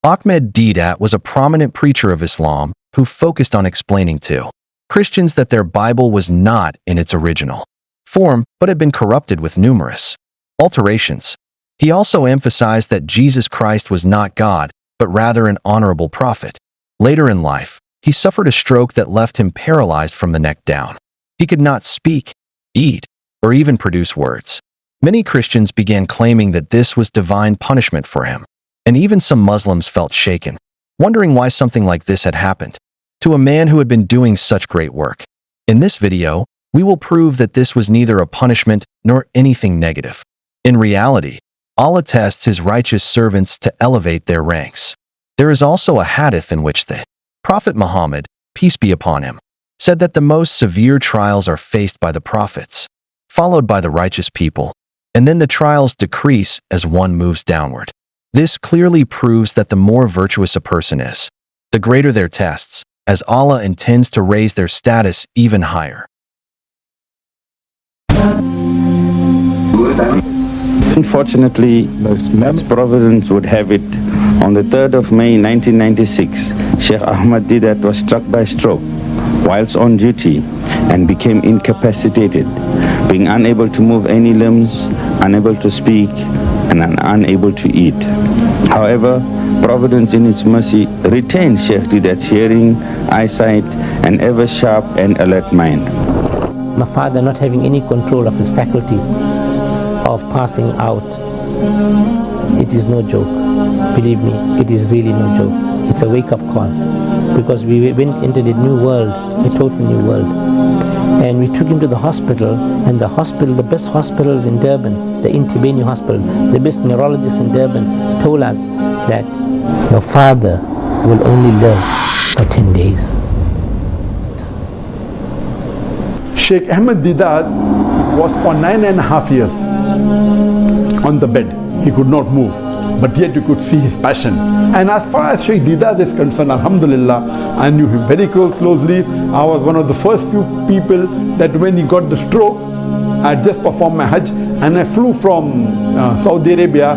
Ahmed Deedat was a prominent preacher of Islam who focused on explaining to Christians that their Bible was not in its original form but had been corrupted with numerous alterations. He also emphasized that Jesus Christ was not God, but rather an honorable prophet. Later in life, he suffered a stroke that left him paralyzed from the neck down. He could not speak, eat, or even produce words. Many Christians began claiming that this was divine punishment for him, and even some Muslims felt shaken, wondering why something like this had happened to a man who had been doing such great work. In this video, we will prove that this was neither a punishment nor anything negative. In reality, Allah tests His righteous servants to elevate their ranks. There is also a hadith in which the Prophet Muhammad, peace be upon him, said that the most severe trials are faced by the prophets, followed by the righteous people, and then the trials decrease as one moves downward. This clearly proves that the more virtuous a person is, the greater their tests, as Allah intends to raise their status even higher. Unfortunately, as Providence would have it, on the 3rd of May 1996, Sheikh Ahmed Deedat was struck by stroke whilst on duty and became incapacitated, being unable to move any limbs, unable to speak, and unable to eat. However, Providence in its mercy retained Sheikh Deedat's hearing, eyesight, and ever sharp and alert mind. My father not having any control of his faculties, of passing out, it is no joke. Believe me, it is really no joke. It's a wake-up call, because we went into the new world, a total new world. And we took him to the hospital, and the hospital, the best hospitals in Durban, the Intibeni Hospital, the best neurologists in Durban told us that your father will only live for 10 days. Sheikh Ahmed Deedat was for 9.5 years on the bed. He could not move, but yet you could see his passion. And as far as Sheikh Deedat is concerned, alhamdulillah, I knew him very closely. I was one of the first few people that when he got the stroke, I had just performed my Hajj, and I flew from Saudi Arabia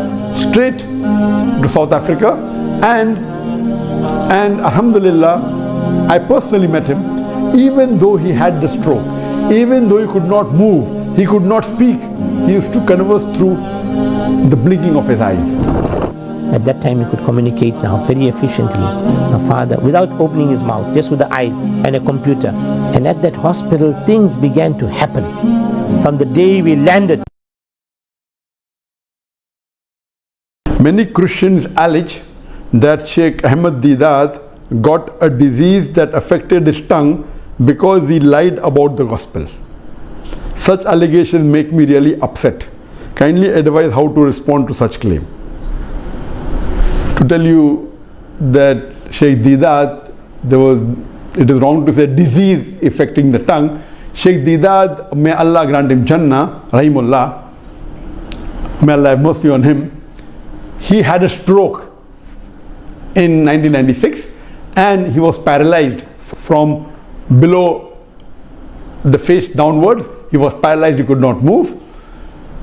straight to South Africa, and alhamdulillah, I personally met him. Even though he had the stroke, even though he could not move, he could not speak, he used to converse through the blinking of his eyes. At that time he could communicate now very efficiently, my father, without opening his mouth, just with the eyes and a computer. And at that hospital things began to happen from the day we landed. Many Christians allege that Sheikh Ahmed Deedat got a disease that affected his tongue because he lied about the gospel. Such allegations make me really upset. Kindly advise how to respond to such claim. To tell you that Sheikh Deedat, it is wrong to say disease affecting the tongue. Sheikh Deedat, may Allah grant him Jannah, Rahimullah, may Allah have mercy on him. He had a stroke in 1996 and he was paralyzed from below the face downwards. He was paralyzed, he could not move.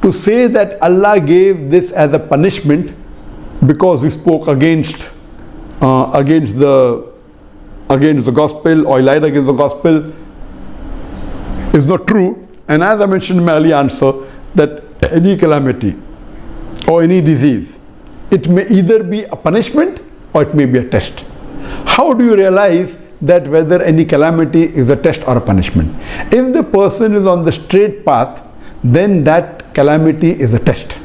To say that Allah gave this as a punishment because he spoke against the gospel, or he lied against the gospel, is not true. And as I mentioned in my earlier answer, that any calamity or any disease, it may either be a punishment or it may be a test. How do you realize that whether any calamity is a test or a punishment? If the person is on the straight path, then that calamity is a test.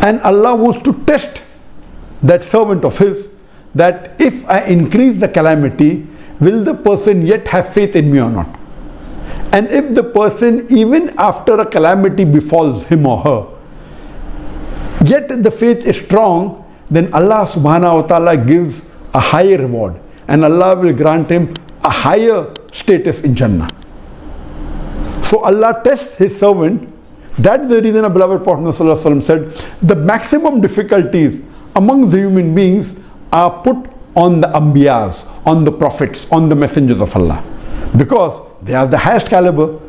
And Allah wants to test that servant of his, that if I increase the calamity, will the person yet have faith in me or not? And if the person, even after a calamity befalls him or her, yet the faith is strong, then Allah subhanahu wa ta'ala gives a higher reward, and Allah will grant him a higher status in Jannah. So Allah tests his servant. That's the reason our beloved Prophet ﷺ said, the maximum difficulties amongst the human beings are put on the Anbiyas, on the prophets, on the messengers of Allah, because they are the highest caliber.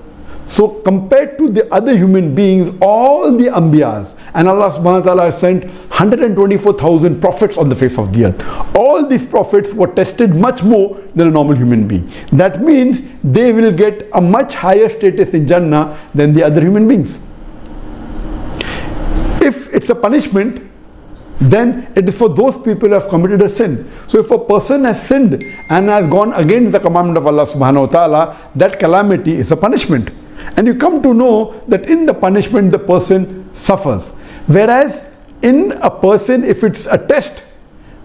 So compared to the other human beings, all the Anbiyas, and Allah subhanahu wa ta'ala has sent 124,000 prophets on the face of the earth. All these prophets were tested much more than a normal human being. That means they will get a much higher status in Jannah than the other human beings. If it's a punishment, then it is for those people who have committed a sin. So if a person has sinned and has gone against the commandment of Allah subhanahu wa ta'ala, that calamity is a punishment. And you come to know that in the punishment the person suffers. Whereas in a person, if it's a test,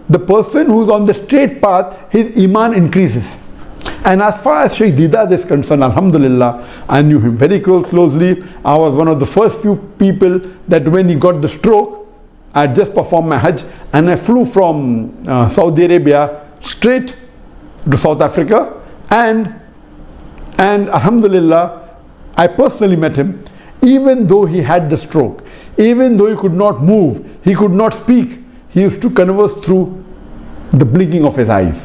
the person who's on the straight path, his iman increases. And as far as Sheikh Deedat is concerned, alhamdulillah, I knew him very closely. I was one of the first few people that when he got the stroke, I had just performed my Hajj and I flew from Saudi Arabia straight to South Africa, and alhamdulillah, I personally met him. Even though he had the stroke, even though he could not move, he could not speak, he used to converse through the blinking of his eyes.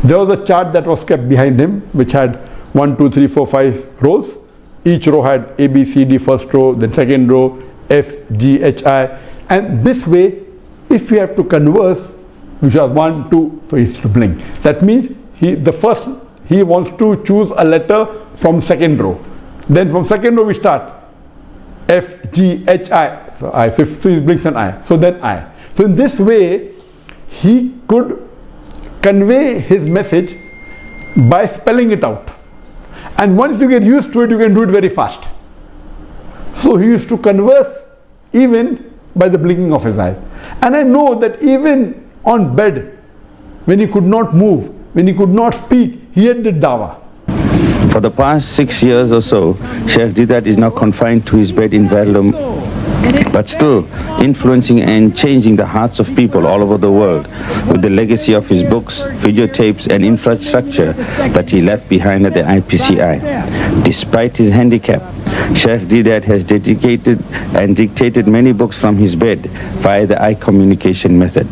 There was a chart that was kept behind him which had 1, 2, 3, 4, 5 rows. Each row had A, B, C, D, first row, then second row, F, G, H, I. And this way, if you have to converse, which was 1, 2, so he used to blink. That means he wants to choose a letter from second row. Then from second row we start F, G, H, I. So I. So he blinks an I. So then I. So in this way, he could convey his message by spelling it out. And once you get used to it, you can do it very fast. So he used to converse even by the blinking of his eyes. And I know that even on bed, when he could not move, when he could not speak, he had did dawah. For the past 6 years or so, Sheikh Deedat is now confined to his bed in Verulam, but still influencing and changing the hearts of people all over the world with the legacy of his books, videotapes and infrastructure that he left behind at the IPCI. Despite his handicap, Sheikh Deedat has dedicated and dictated many books from his bed via the eye communication method.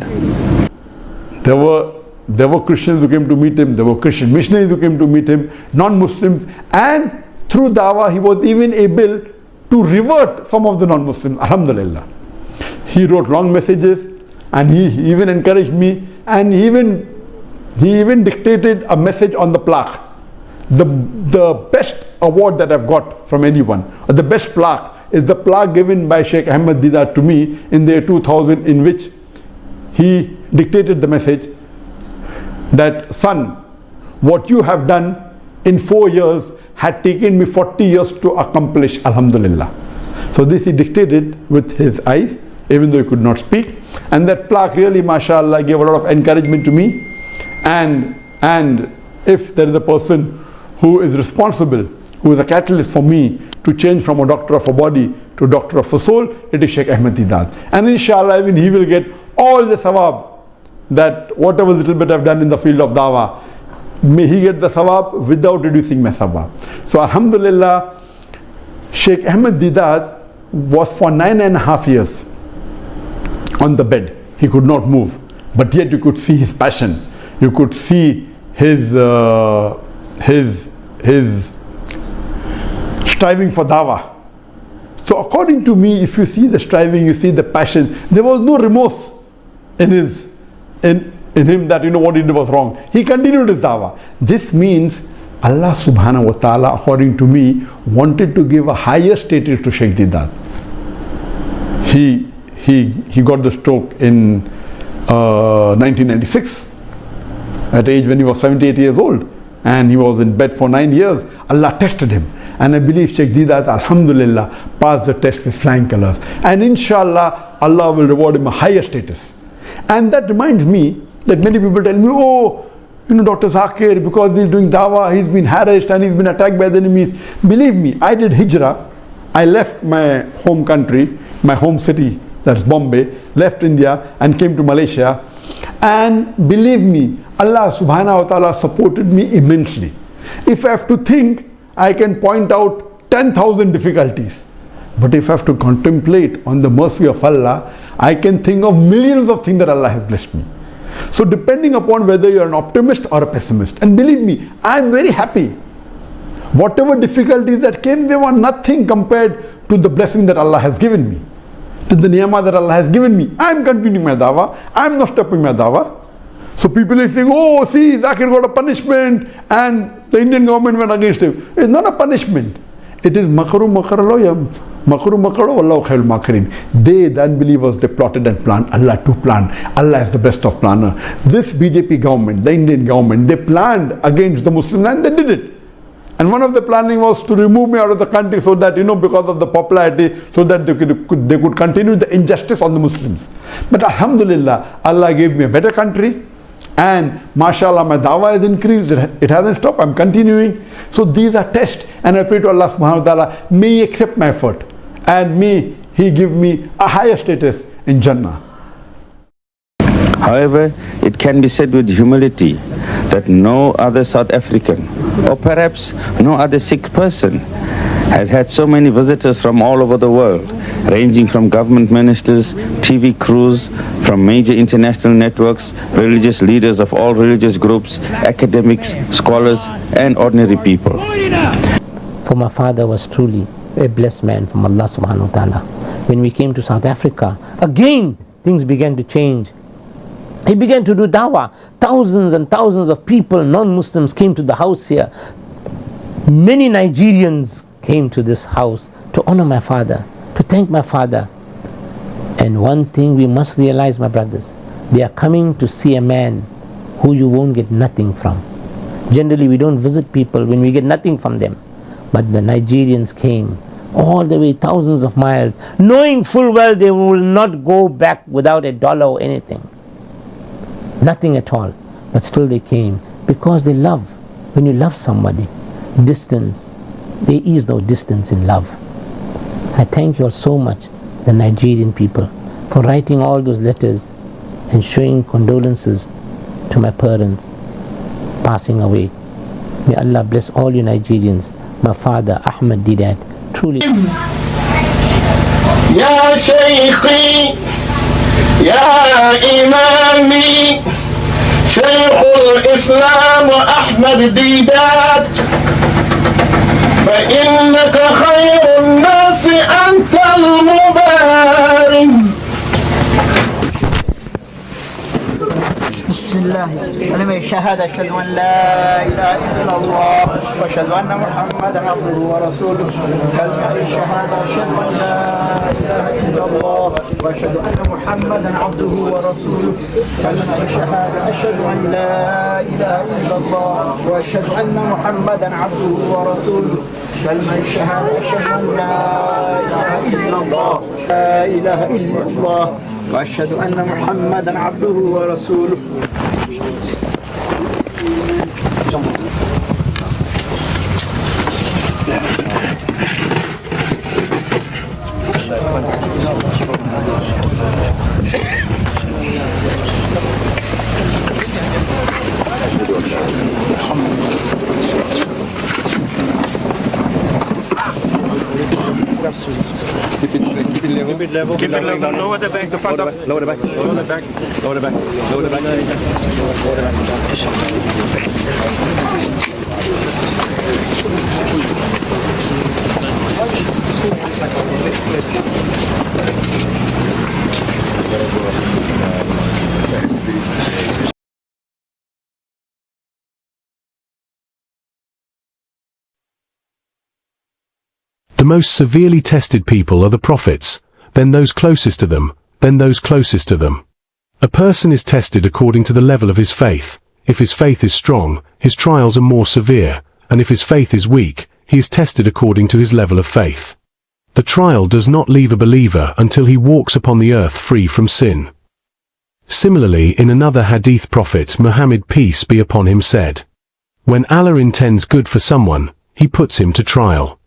There were Christians who came to meet him, there were Christian missionaries who came to meet him, non-Muslims, and through dawah he was even able to revert some of the non-Muslims, alhamdulillah. He wrote long messages and he even encouraged me, and he even dictated a message on the plaque. The best award that I've got from anyone, or the best plaque, is the plaque given by Sheikh Ahmed Deedat to me in the year 2000, in which he dictated the message that, son, what you have done in 4 years had taken me 40 years to accomplish, alhamdulillah. So this he dictated with his eyes, even though he could not speak. And that plaque really, mashallah, gave a lot of encouragement to me. And if there is a person who is responsible, who is a catalyst for me to change from a doctor of a body to a doctor of a soul, it is Sheikh Ahmed Deedat. And inshallah, even he will get all the thawab, that whatever little bit I've done in the field of dawah, may he get the thawab without reducing my thawab. So alhamdulillah, Sheikh Ahmed Deedat was for 9.5 years on the bed. He could not move, but yet you could see his passion. You could see his striving for dawah. So according to me, if you see the striving, you see the passion, there was no remorse in him that, what he did was wrong. He continued his dawah. This means Allah subhanahu wa ta'ala, according to me, wanted to give a higher status to Sheikh Deedat. He got the stroke in 1996 at age when he was 78 years old, and he was in bed for 9 years. Allah tested him, and I believe Sheikh Deedat, alhamdulillah, passed the test with flying colors, and inshallah Allah will reward him a higher status. And that reminds me that many people tell me, Dr. Zakir, because he's doing dawah, he's been harassed and he's been attacked by the enemies. Believe me, I did hijrah. I left my home country, my home city, that's Bombay, left India and came to Malaysia. And believe me, Allah subhanahu wa ta'ala supported me immensely. If I have to think, I can point out 10,000 difficulties. But if I have to contemplate on the mercy of Allah, I can think of millions of things that Allah has blessed me. So depending upon whether you're an optimist or a pessimist, and believe me, I'm very happy. Whatever difficulties that came, they were nothing compared to the blessing that Allah has given me. It is the ni'mah that Allah has given me. I am continuing my dawah. I am not stopping my dawah. So people are saying, oh, see, Zakir got a punishment and the Indian government went against him. It's not a punishment. It is makaru makaralo. Makaru makaro wallahu khairul makirin. They, the unbelievers, they plotted and planned. Allah to plan. Allah is the best of planner. This BJP government, the Indian government, they planned against the Muslims and they did it. And one of the planning was to remove me out of the country so that, because of the popularity, so that they could continue the injustice on the Muslims. But alhamdulillah, Allah gave me a better country. And mashallah, my dawah has increased. It hasn't stopped. I'm continuing. So these are tests. And I pray to Allah subhanahu wa ta'ala, may He accept my effort. And may He give me a higher status in Jannah. However, it can be said with humility that no other South African, or perhaps no other Sikh person, has had so many visitors from all over the world, ranging from government ministers, TV crews, from major international networks, religious leaders of all religious groups, academics, scholars, and ordinary people. For my father was truly a blessed man from Allah subhanahu wa ta'ala. When we came to South Africa, again things began to change. He began to do dawah. Thousands and thousands of people, non-Muslims, came to the house here. Many Nigerians came to this house to honor my father, to thank my father. And one thing we must realize, my brothers, they are coming to see a man who you won't get nothing from. Generally, we don't visit people when we get nothing from them. But the Nigerians came all the way thousands of miles, knowing full well they will not go back without $1 or anything. Nothing at all. But still they came because they love. When you love somebody, distance, there is no distance in love. I thank you all so much, the Nigerian people, for writing all those letters and showing condolences to my parents passing away. May Allah bless all you Nigerians. My father, Ahmed Deedat, truly. Ya Shaykhi, Ya Imami, Shaykhul Islam Ahmed Deedat, فإنك خير الناس أنت المبارز. بسم الله كلمة الشهادة أشهد أن لا إله إلا الله وأشهد أن محمدا عبده ورسوله. كلمة الشهادة أشهد أن لا إله إلا الله وأشهد أن محمدا عبده ورسوله. كلمة الشهادة أشهد أن لا إله إلا الله وأشهد أن محمدا عبده ورسوله. كلمة الشهادة أشهد أن لا إله إلا الله لا إله إلا الله وأشهد أن محمدا عبده ورسوله. Keep it level. Lower the back. The front up. Lower the back. Lower the back. Lower the back. Lower the back. Lower the back. The most severely tested people are the prophets, then those closest to them, then those closest to them. A person is tested according to the level of his faith. If his faith is strong, his trials are more severe, and if his faith is weak, he is tested according to his level of faith. The trial does not leave a believer until he walks upon the earth free from sin. Similarly, in another hadith, Prophet Muhammad, peace be upon him, said, "When Allah intends good for someone, He puts him to trial.